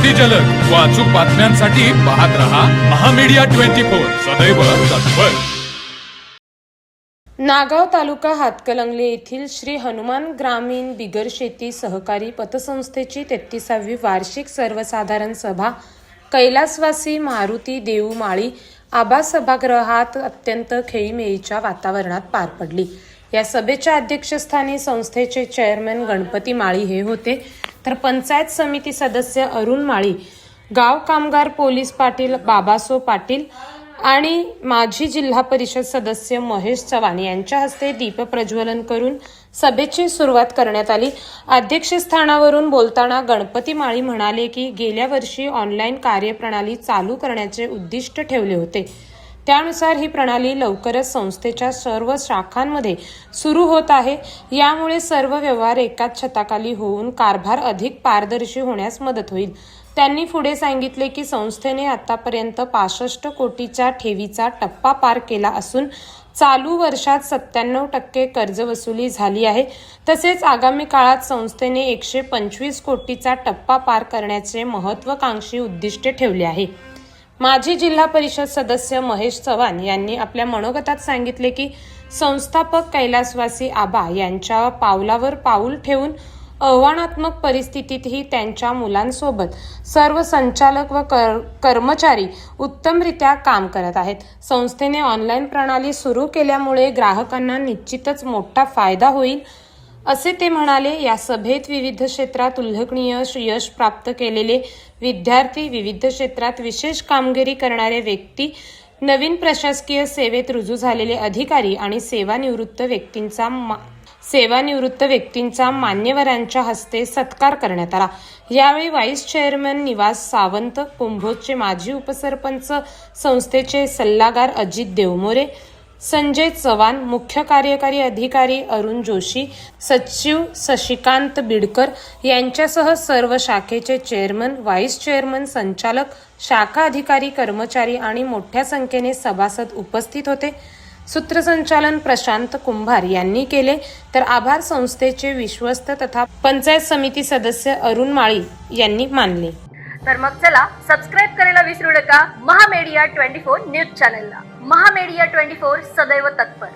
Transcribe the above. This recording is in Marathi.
अगदी जलद व अचूक बातम्यांसाठी पाहत रहा महामीडिया 24 सदैव तत्पर। नागाव तालुका हातकणंगले येथील श्री हनुमान ग्रामीण बिगर शेती सहकारी पतसंस्थेची 33वी वार्षिक सर्वसाधारण सभा कैलासवासी मारुती देऊ माळी आबा सभागृहात अत्यंत खेळीमेळीच्या वातावरणात पार पडली। या सभेच्या अध्यक्षस्थानी संस्थेचे चेअरमन गणपती माळी हे होते, तर पंचायत समिती सदस्य अरुण माळी, गाव कामगार पोलीस पाटील बाबासो पाटील आणि माजी जिल्हा परिषद सदस्य महेश चव्हाण यांच्या हस्ते दीप प्रज्वलन करून सभेची सुरुवात करण्यात आली। अध्यक्षस्थानावरून बोलताना गणपती माळी म्हणाले की गेल्या वर्षी ऑनलाईन कार्यप्रणाली चालू करण्याचे उद्दिष्ट ठेवले होते, त्यानुसार ही प्रणाली लवकरच संस्थेच्या सर्व शाखांमध्ये सुरू होत आहे। यामुळे सर्व व्यवहार एकाच छताखाली होऊन कारभार अधिक पारदर्शी होण्यास मदत होईल। त्यांनी पुढे सांगितले की संस्थेने आतापर्यंत 65 कोटीच्या ठेवीचा टप्पा पार केला असून चालू वर्षात 97% कर्ज वसुली झाली आहे। तसेच आगामी काळात संस्थेने 125 कोटीचा टप्पा पार करण्याचे महत्त्वाकांक्षी उद्दिष्ट ठेवले आहे। माजी जिल्हा परिषद सदस्य महेश चव्हाण यांनी आपल्या मनोगतात सांगितले की संस्थापक कैलासवासी आबा यांच्या पावलावर पाऊल ठेवून आव्हानात्मक परिस्थितीतही त्यांच्या मुलांसोबत सर्व संचालक व कर्मचारी उत्तमरित्या काम करत आहेत। संस्थेने ऑनलाईन प्रणाली सुरू केल्यामुळे ग्राहकांना निश्चितच मोठा फायदा होईल असे ते म्हणाले। या सभेत विविध क्षेत्रात उल्लेखनीय यश प्राप्त केलेले विद्यार्थी, विविध क्षेत्रात विशेष कामगिरी करणारे व्यक्ती, नवीन प्रशासकीय सेवेत रुजू झालेले अधिकारी आणि सेवानिवृत्त व्यक्तींचा मान्यवरांच्या हस्ते सत्कार करण्यात आला। यावेळी व्हाईस चेअरमन निवास सावंत, कुंभोजचे माजी उपसरपंच, संस्थेचे सल्लागार अजित देवमोरे, संजय चव्हाण, मुख्य कार्यकारी अधिकारी अरुण जोशी, सचिव शशिकांत बिडकर यांच्यासह सर्व शाखेचे चेअरमन, व्हाईस चेअरमन, संचालक, शाखा अधिकारी, कर्मचारी आणि मोठ्या संख्येने सभासद उपस्थित होते। सूत्रसंचालन प्रशांत कुंभार यांनी केले, तर आभार संस्थेचे विश्वस्त तथा पंचायत समिती सदस्य अरुण माळी यांनी मानले। तर मग चला सबस्क्राईब करायला विसरू नका महामीडिया 24 न्यूज चॅनलला। महामीडिया 24 सदैव तत्पर।